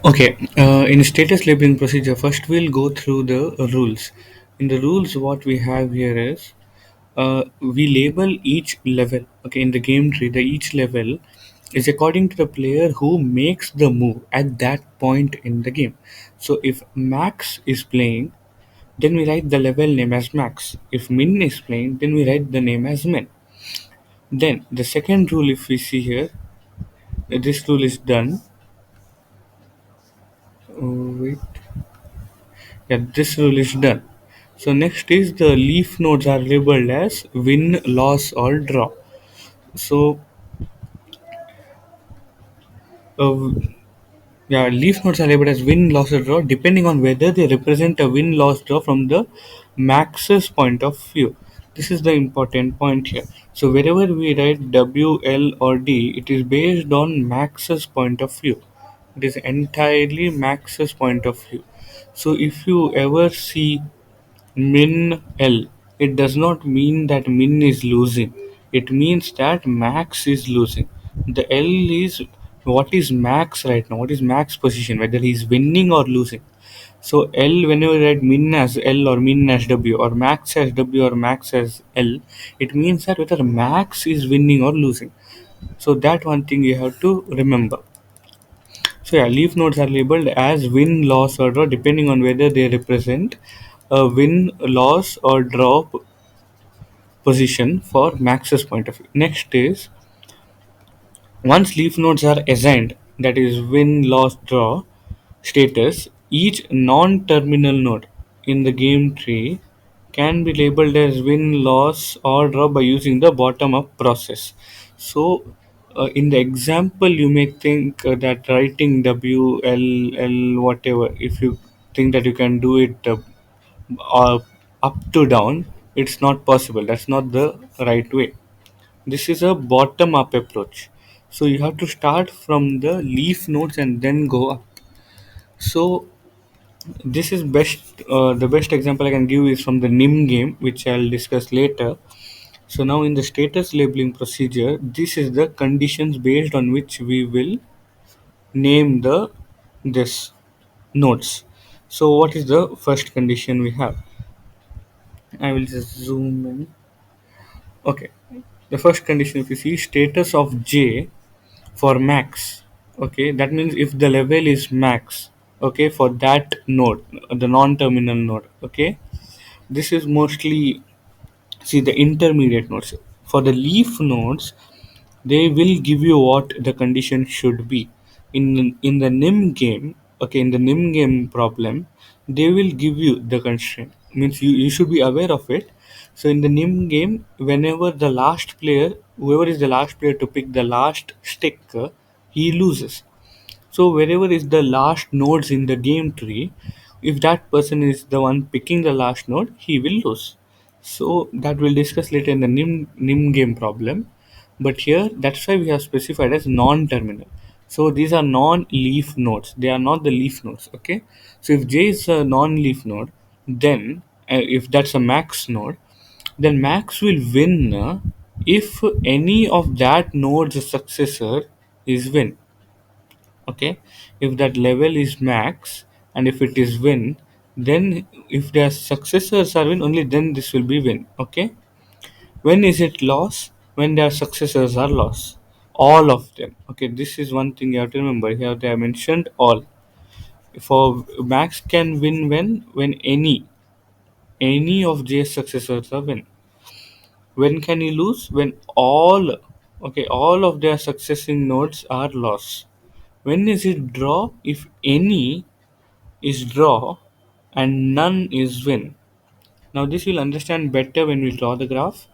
Okay, in status labeling procedure, first we'll go through the rules. In the rules, what we have here is we label each level. Okay, in the game tree, the each level is according to the player who makes the move at that point in the game. So if Max is playing, then we write the level name as Max. If Min is playing, then we write the name as Min. Then the second rule, if we see here, this rule is done. Wait. Yeah, this rule is done. So next is the leaf nodes are labeled as win, loss or draw. So uh, yeah, leaf nodes are labeled as win, loss or draw depending on whether they represent a win, loss, draw from the max's point of view. This is the important point here. So wherever we write W, L or D, it is based on max's point of view. It is entirely max's point of view. So if you ever see Min L. It does not mean that Min is losing. It means that Max is losing. The L is what is Max right now? What is Max position? Whether he's winning or losing. So L, whenever you write Min as L or Min as W or Max as W or Max as L, it means that whether Max is winning or losing. So that one thing you have to remember. So yeah, leaf nodes are labeled as win, loss, or draw depending on whether they represent a win, loss, or draw position for Max's point of view. Next is once leaf nodes are assigned, that is win, loss, draw status, each non-terminal node in the game tree can be labeled as win, loss, or draw by using the bottom-up process. So, in the example, you may think that writing W, L, L, whatever, if you think that you can do it up to down, it's not possible. That's not the right way. This is a bottom up approach. So you have to start from the leaf nodes and then go up. So this is best. The best example I can give is from the NIM game, which I'll discuss later. So now in the status labeling procedure, this is the conditions based on which we will name the this nodes. So what is the first condition we have? I will just zoom in. Okay. The first condition, if you see status of J for max, okay, that means if the level is max, okay, for that node, the non-terminal node, okay, this is mostly, see, the intermediate nodes. For the leaf nodes, they will give you what the condition should be. In the nim game, okay, in the nim game problem, they will give you the constraint, means you should be aware of it. So in the nim game, whenever the last player, whoever is the last player to pick the last stick, he loses. So wherever is the last nodes in the game tree, if that person is the one picking the last node, he will lose. So that we'll discuss later in the nim game problem. But here, that's why we have specified as non-terminal. So these are non-leaf nodes. They are not the leaf nodes. Okay. So if J is a non-leaf node, then if that's a max node, then max will win if any of that node's successor is win. Okay, if that level is max and if it is win, then if their successors are win, only then this will be win. Okay, when is it loss? When their successors are loss, all of them. Okay, this is one thing you have to remember. Here they have mentioned all. For max can win when any of J's successors are win. When can he lose? When all, okay, all of their successing nodes are loss. When is it draw? If any is draw and none is win. Now this you'll understand better when we draw the graph.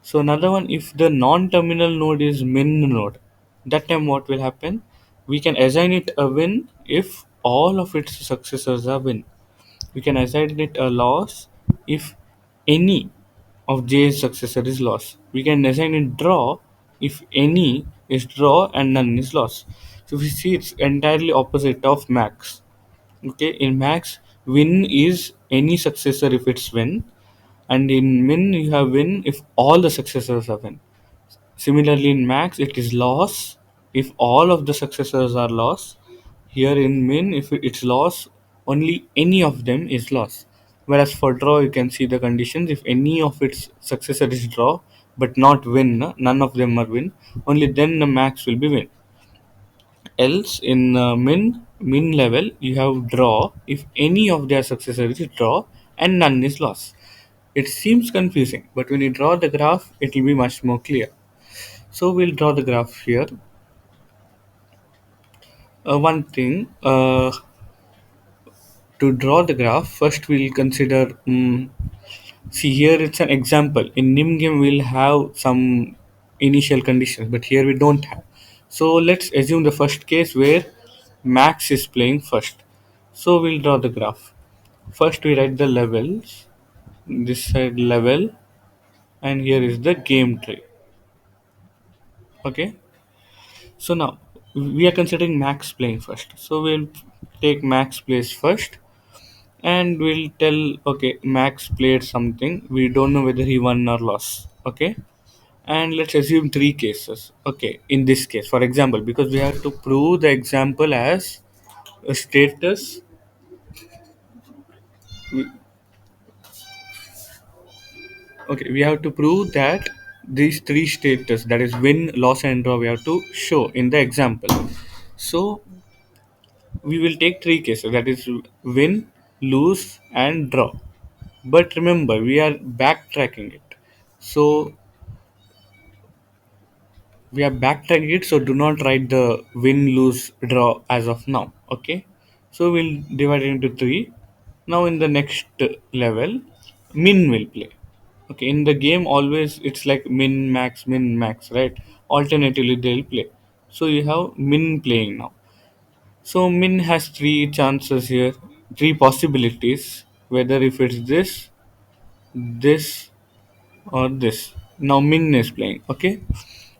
So another one, if the non-terminal node is min node, that time what will happen? We can assign it a win if all of its successors are win. We can assign it a loss if any of J's successor is loss. We can assign it draw if any is draw and none is loss. So we see it's entirely opposite of max. Okay, in max, win is any successor if it's win, and in min you have win if all the successors are win. Similarly, in max it is loss if all of the successors are loss. Here in min, if it's loss, only any of them is loss. Whereas for draw, you can see the conditions. If any of its successor is draw but not win, none of them are win, only then the max will be win. Else in min level, you have draw if any of their successors is draw and none is loss. It seems confusing, but when you draw the graph, it will be much more clear. So we'll draw the graph here. One thing, to draw the graph, first we'll consider. See, here it's an example. In nim game, we'll have some initial conditions, but here we don't have. So let's assume the first case where max is playing first. So we'll draw the graph. First, we write the levels. This side level, and here is the game tree. Okay. So now we are considering max playing first. So we'll take max plays first, and we'll tell, okay, max played something. We don't know whether he won or lost. Okay. And let's assume three cases. Okay. In this case, for example, because we have to prove the example as a status. Okay, we have to prove that these three status, that is win, loss, and draw, we have to show in the example. So we will take three cases, that is win, lose, and draw. But remember, we are backtracking it. So we are backtracking it. So do not write the win, lose, draw as of now. Okay. So we'll divide it into three. Now in the next level, min will play. Okay, in the game always it's like min max, right? Alternatively they'll play. So you have min playing now. So min has three chances here, three possibilities, whether if it's this, or this. Now min is playing. Okay.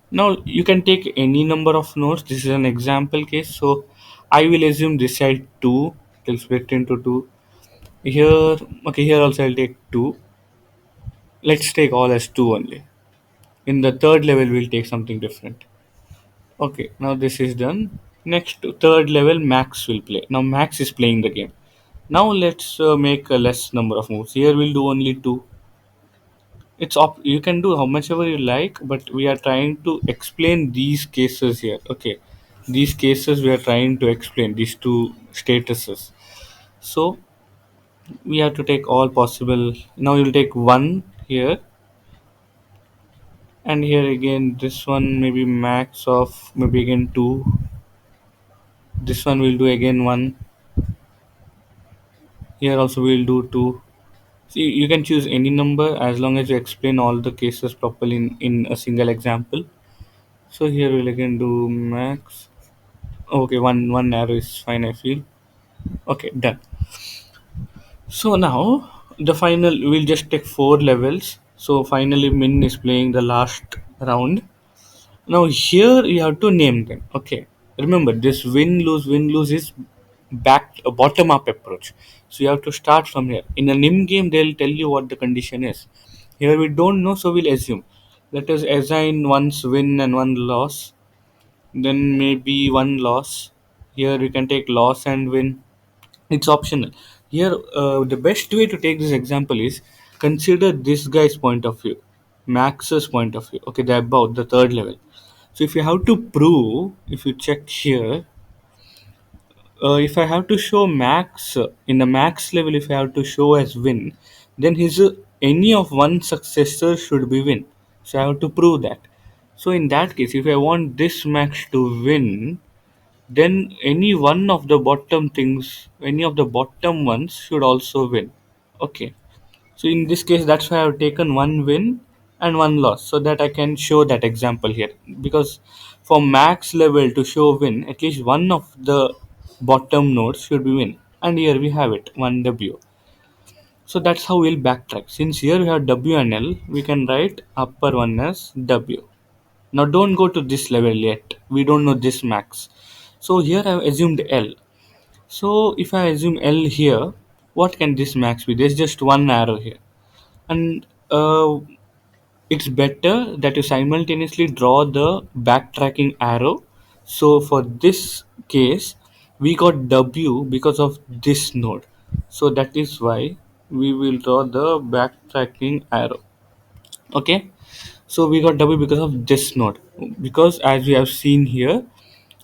Now you can take any number of nodes. This is an example case. So I will assume this side two. It will split into two. Here, okay, here also I'll take two. Let's take all as two only. In the third level, we'll take something different. Okay, now this is done. Next, third level, Max will play. Now Max is playing the game. Now let's make a less number of moves. Here we'll do only two. You can do how much ever you like, but we are trying to explain these cases here. Okay, these cases we are trying to explain these two statuses. So we have to take all possible. Now you'll take one here, and here again this one maybe max of maybe again two. This one will do again one. Here also we'll do two. See, you can choose any number as long as you explain all the cases properly in a single example. So here we'll again do max. Okay, one arrow is fine, I feel. Okay, done. So now the final, we'll just take four levels. So finally min is playing the last round. Now here you have to name them. Okay. Remember this win lose is back a bottom up approach. So you have to start from here. In a NIM game, they'll tell you what the condition is. Here we don't know, so we'll assume. Let us assign one's win and one loss. Then maybe one loss. Here we can take loss and win. It's optional. Here, the best way to take this example is consider this guy's point of view, Max's point of view. Okay, they're about the third level. So if you have to prove, if you check here, if I have to show Max in the Max level, if I have to show as win, then his any of one successor should be win. So I have to prove that. So in that case, if I want this Max to win, then any one of the bottom things, any of the bottom ones should also win. Okay. So in this case, that's why I've taken one win and one loss so that I can show that example here. Because for max level to show win, at least one of the bottom nodes should be win. And here we have it, one W. So that's how we'll backtrack. Since here we have W and L, we can write upper one as W. Now don't go to this level yet. We don't know this max. So here I've assumed L. So if I assume L here, what can this max be? There's just one arrow here. And it's better that you simultaneously draw the backtracking arrow. So for this case, we got W because of this node. So that is why we will draw the backtracking arrow. Okay, so we got W because of this node, because as we have seen here,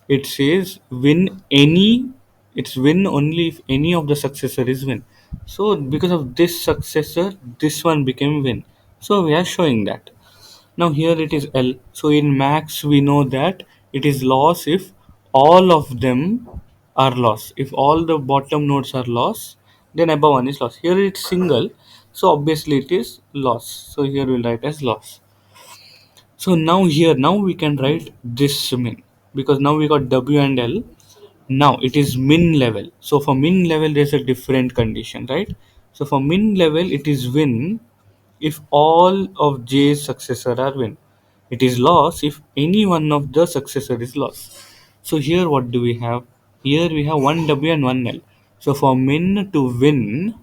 it says win any, it's win only if any of the successor is win. So because of this successor, this one became win, so we are showing that. Now here it is L. So in max we know that it is loss if all of them are loss. If all the bottom nodes are loss, then above one is loss. Here it's single, so obviously it is loss. So here we'll write as loss. So now here, now we can write this min, because now we got W and L. Now it is min level. So for min level there's a different condition, right? So for min level it is win if all of J's successor are win. It is loss if any one of the successor is loss. So here what do we have? Here we have one W and one L. So for min to win,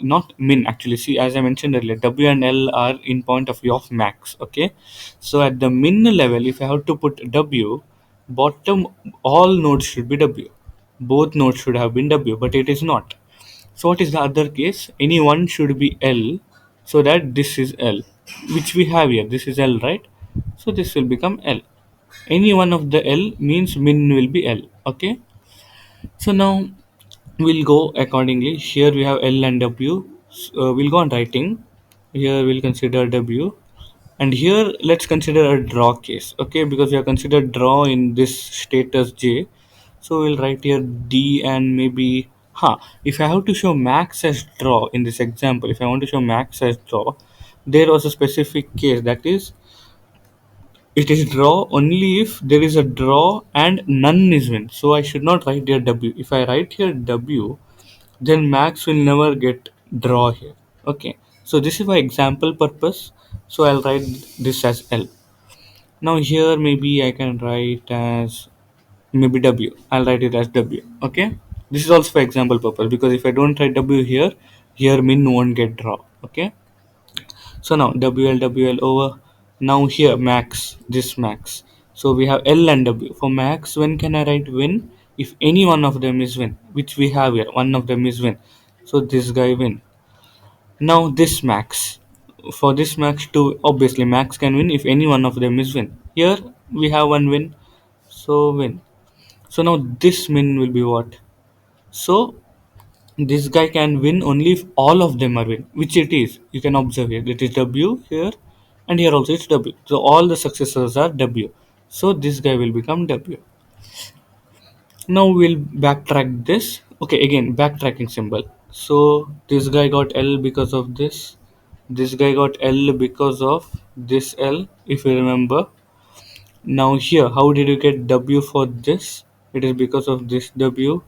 not min actually, see, as I mentioned earlier, W and L are in point of view of max. Okay, so at the min level, if I have to put W, bottom all nodes should be W, both nodes should have been W, but it is not. So what is the other case? Any one should be L, so that this is L, which we have here. This is L, right? So this will become L. Any one of the L means min will be L. Okay. So now we'll go accordingly. Here we have L and W. We'll go on writing. Here we'll consider W. And here let's consider a draw case. Okay, because we have considered draw in this status J. So we'll write here D and maybe if I have to show max as draw in this example, if I want to show max as draw, there was a specific case, that is it is draw only if there is a draw and none is win. So I should not write here W. If I write here W, then max will never get draw here. Okay, so this is for example purpose. So I'll write this as L. Now here maybe I can write as maybe W. I'll write it as W. Okay, this is also for example purpose, because if I don't write W here, here min won't get draw. Okay, so now WL over. Now here max, this max. So we have L and W. For max, when can I write win? If any one of them is win, which we have here, one of them is win. So this guy win. Now this max. For this max too, obviously max can win if any one of them is win. Here we have one win, so win. So now this min will be what? So this guy can win only if all of them are win, which it is. You can observe here. It is W here, and here also it's W. So all the successors are W. So this guy will become W. Now we'll backtrack this. Okay, again backtracking symbol. So this guy got L because of this. This guy got L because of this L, if you remember. Now here, how did you get W for this? It is because of this W.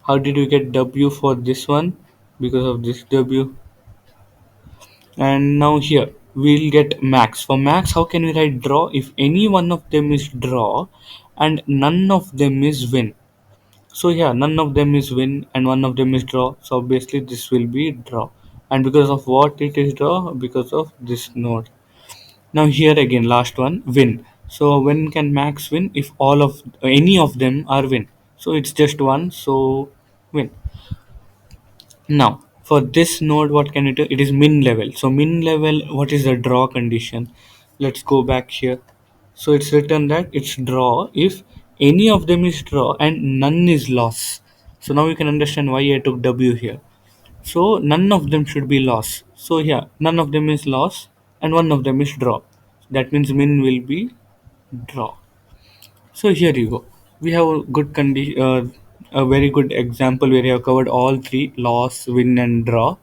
How did you get W for this one? Because of this W. And now here we'll get max. For max, how can we write draw? If any one of them is draw and none of them is win. So yeah, none of them is win and one of them is draw. So obviously this will be draw. And because of what it is draw? Because of this node. Now here again, last one, win. So when can max win? If all of any of them are win. So it's just one, so win. Now for this node, what can it do? It is min level. So min level, what is the draw condition? Let's go back here. So it's written that it's draw if any of them is draw and none is loss. So now you can understand why I took W here. So none of them should be loss. So yeah, none of them is loss and one of them is draw. That means min will be draw. So here you go. We have a good a very good example where you have covered all three: loss, win, and draw.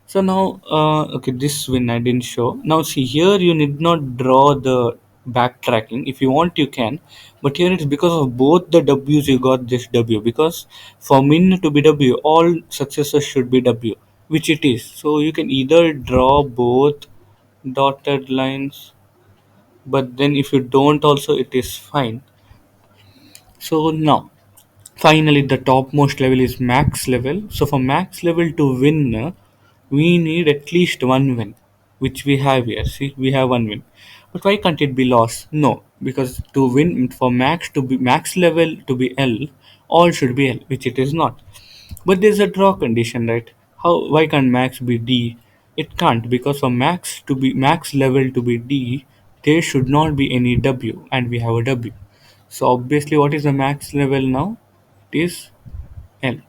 So now, okay, this win I didn't show. Now see here, you need not draw the backtracking. If you want, you can, but here it's because of both the W's you got this W. Because for min to be W, all successors should be W, which it is. So you can either draw both dotted lines, but then if you don't, also it is fine. So now, finally, the topmost level is max level. So for max level to win, we need at least one win, which we have here. See, we have one win. But why can't it be lost? No, because to win for max to be max level to be L, all should be L, which it is not. But there's a draw condition, right? How why can't max be D? It can't, because for max to be max level to be D, there should not be any W, and we have a W. So obviously, what is the max level now? It is L.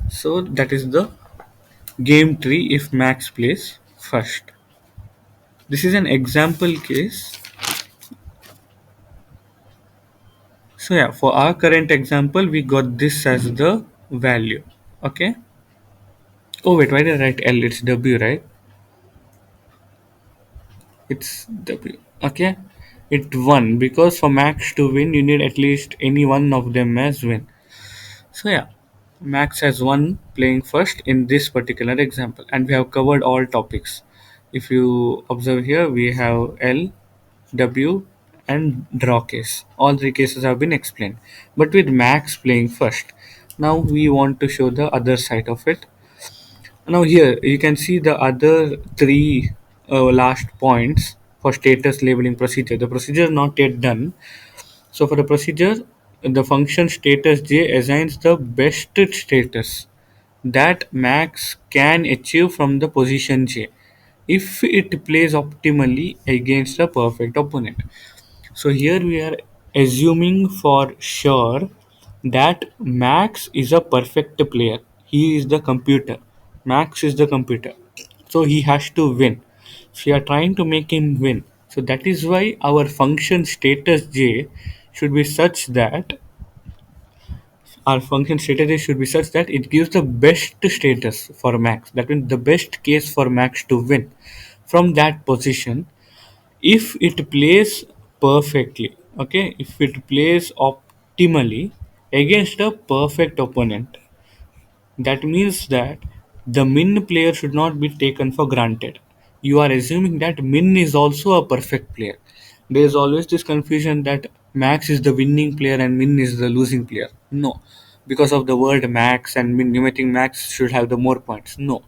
So that is the game tree if max plays first. This is an example case. So yeah, for our current example, we got this as the value. Okay. Oh wait, why did I write L? It's W, right? It's W. Okay. It won because for max to win, you need at least any one of them as win. So yeah, Max has won playing first in this particular example, and we have covered all topics. If you observe here, we have L, W, and draw case. All three cases have been explained, but with Max playing first. Now we want to show the other side of it. Now here you can see the other three last points for status labeling procedure. The procedure is not yet done. So for the procedure, the function status j assigns the best status that max can achieve from the position j if it plays optimally against a perfect opponent. So here we are assuming for sure that Max is a perfect player. He is the computer. Max is the computer. So he has to win. So we are trying to make him win. So that is why our function status j should be such that it gives the best status for Max. That means the best case for Max to win from that position if it plays perfectly. Okay, if it plays optimally against a perfect opponent, that means that the min player should not be taken for granted. You are assuming that min is also a perfect player. There is always this confusion that max is the winning player and min is the losing player. No, because of the word max and min, you may think max should have the more points. No,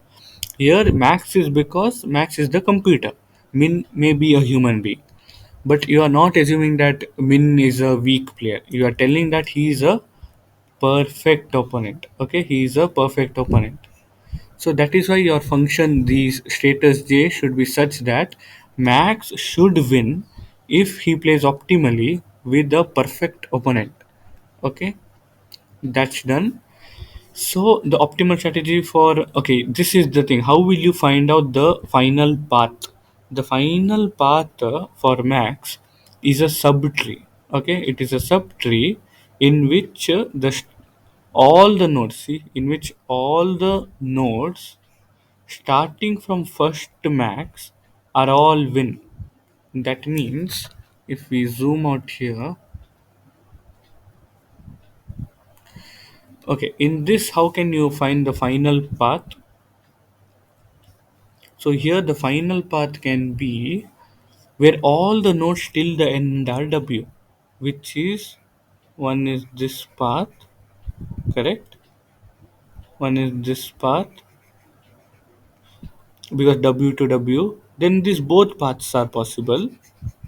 here max is because max is the computer. Min may be a human being, but you are not assuming that Min is a weak player. You are telling that he is a perfect opponent. Okay, he is a perfect opponent. So that is why your function, these status j, should be such that Max should win if he plays optimally with a perfect opponent. Okay, that's done. So the optimal strategy for, okay, this is the thing. How will you find out the final path? The final path for Max is a subtree. Okay, it is a subtree in which all the nodes, see, in which all the nodes starting from first to max are all win. That means if we zoom out here, okay, in this, how can you find the final path? So here the final path can be where all the nodes till the end are W, which is one is this path, correct? One is this path because W to W. Then these both paths are possible,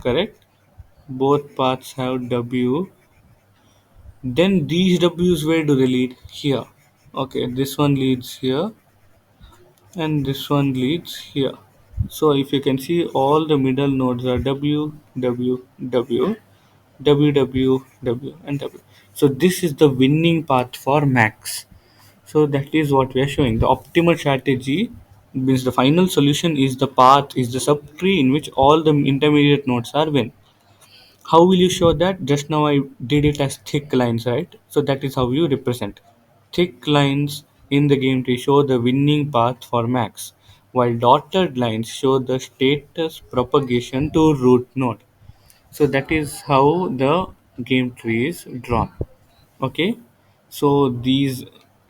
correct? Both paths have W. Then these W's, where do they lead? Here. Okay, this one leads here and this one leads here. So if you can see, all the middle nodes are W, W, W, W, W, W, and W. So this is the winning path for max. So that is what we are showing. The optimal strategy means the final solution is the path, is the subtree in which all the intermediate nodes are win. How will you show that? Just now I did it as thick lines, right? So that is how you represent. Thick lines in the game tree show the winning path for max, while dotted lines show the status propagation to root node. So that is how the game tree is drawn. Okay. So these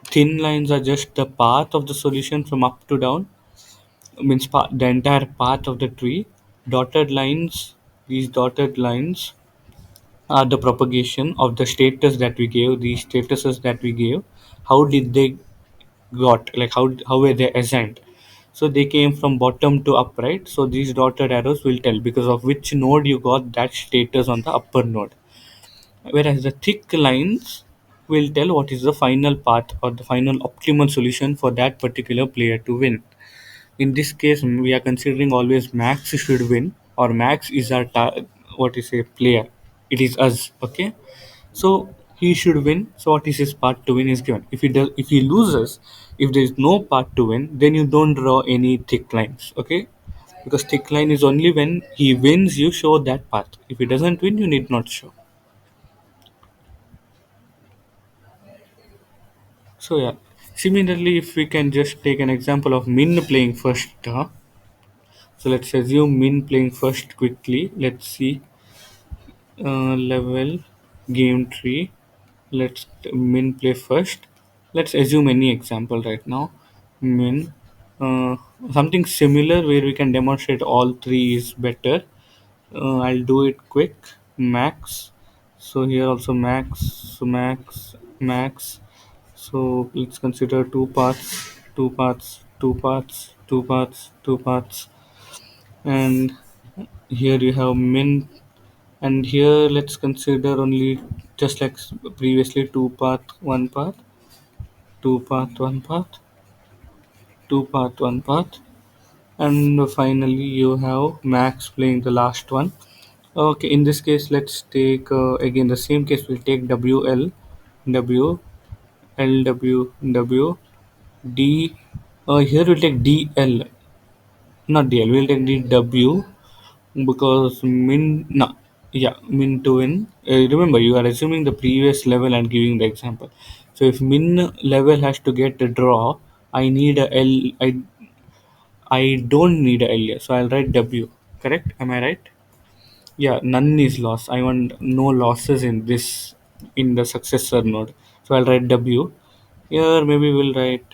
thin lines are just the path of the solution from up to down, means the entire path of the tree. Dotted lines, these dotted lines the propagation of the status that we gave, these statuses that we gave, how did they got, like how were they assigned? So they came from bottom to up, right? So these dotted arrows will tell because of which node you got that status on the upper node, whereas the thick lines will tell what is the final path or the final optimal solution for that particular player to win. In this case, we are considering always max should win, or max is our what is a player. It is us, okay? So he should win. So what is his path to win is given. If he does, if he loses, if there is no path to win, then you don't draw any thick lines, okay? Because thick line is only when he wins, you show that path. If he doesn't win, you need not show. So yeah, similarly, if we can just take an example of Min playing first, so let's assume Min playing first quickly. Let's see level game tree. Let's Min play first. Let's assume any example right now. Min, uh, something similar where we can demonstrate all three is better. I'll do it quick. Max. So here also max. So max. So let's consider two paths, two paths, two paths, two paths, two paths, and here you have min. And here let's consider only just like previously two path, one path, two path, one path, two path, one path, and finally you have max playing the last one. Okay, in this case, let's take again the same case. We'll take WL, W, LW, W, D. Here we'll take DL, not DL. We'll take DW because min. No, yeah, min to win. Remember, you are assuming the previous level and giving the example. So if min level has to get a draw, I need a L. I don't need a L here, so I'll write W. Correct? Am I right? Yeah, none is lost. I want no losses in this in the successor node. So I'll write W. Here maybe we'll write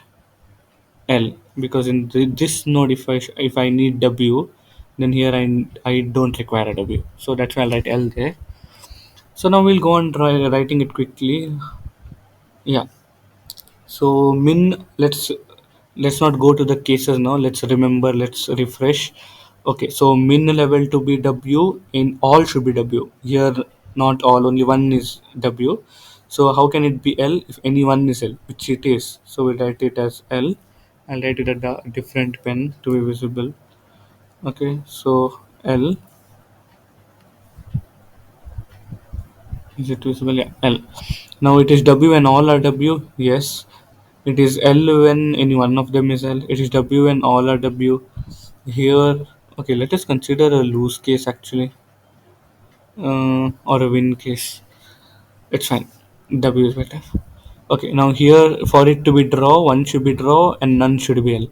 L because in this node if I need W, then here I don't require a W. So that's why I'll write L there. So now we'll go on writing it quickly. Yeah. So min, let's not go to the cases now. Let's remember. Let's refresh. Okay. So min level to be W in all should be W. Here not all, only one is W. So how can it be L if any one is L, which it is? So we write it as L. I'll write it at a different pen to be visible. Okay. So L, is it visible? Yeah. L. Now it is W and all are W. Yes. It is L when any one of them is L. It is W when all are W. Here, okay, let us consider a lose case actually, or a win case. It's fine. W is better. Okay, now here for it to be draw, one should be draw and none should be L.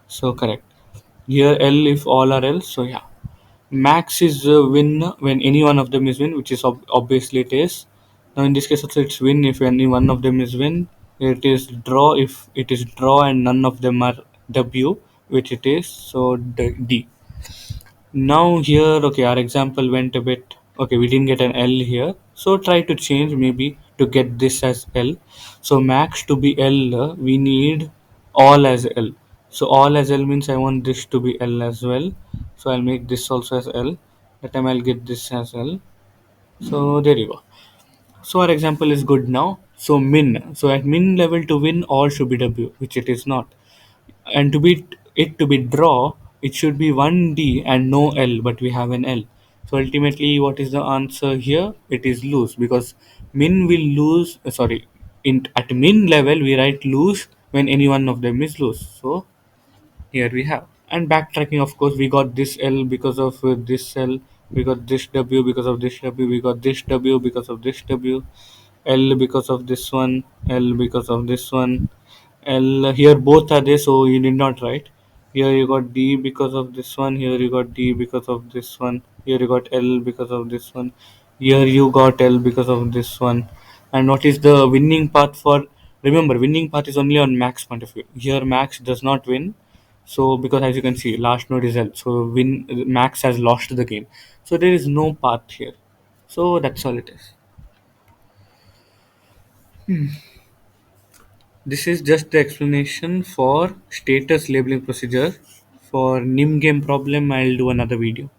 So correct. Here L if all are L. So yeah, max is win when any one of them is win, which is obviously it is. Now in this case also it's win if any one of them is win. It is draw if it is draw and none of them are W, which it is. So D. Now here, okay, our example went a bit. Okay, we didn't get an L here, so try to change maybe to get this as L. So max to be L, we need all as L. So all as L means I want this to be L as well. So I'll make this also as L. That time I'll get this as L. So there you go. So our example is good now. So min. So at min level to win, all should be W, which it is not. And to be it to be draw, it should be 1D and no L, but we have an L. So ultimately, what is the answer here? It is lose because min will lose. Sorry, in at min level we write lose when any one of them is lose. So here we have. And backtracking, of course, we got this L because of this L. We got this W because of this W. We got this W because of this W. L because of this one. L because of this one. L here both are there, so you did not write. Here you got D because of this one. Here you got D because of this one. Here you got L because of this one. Here you got L because of this one. And what is the winning path for? Remember, winning path is only on max point of view. Here max does not win, so because as you can see, last node is L, so win max has lost the game. So there is no path here. So that's all it is. This is just the explanation for status labeling procedure. For nim game problem, I'll do another video.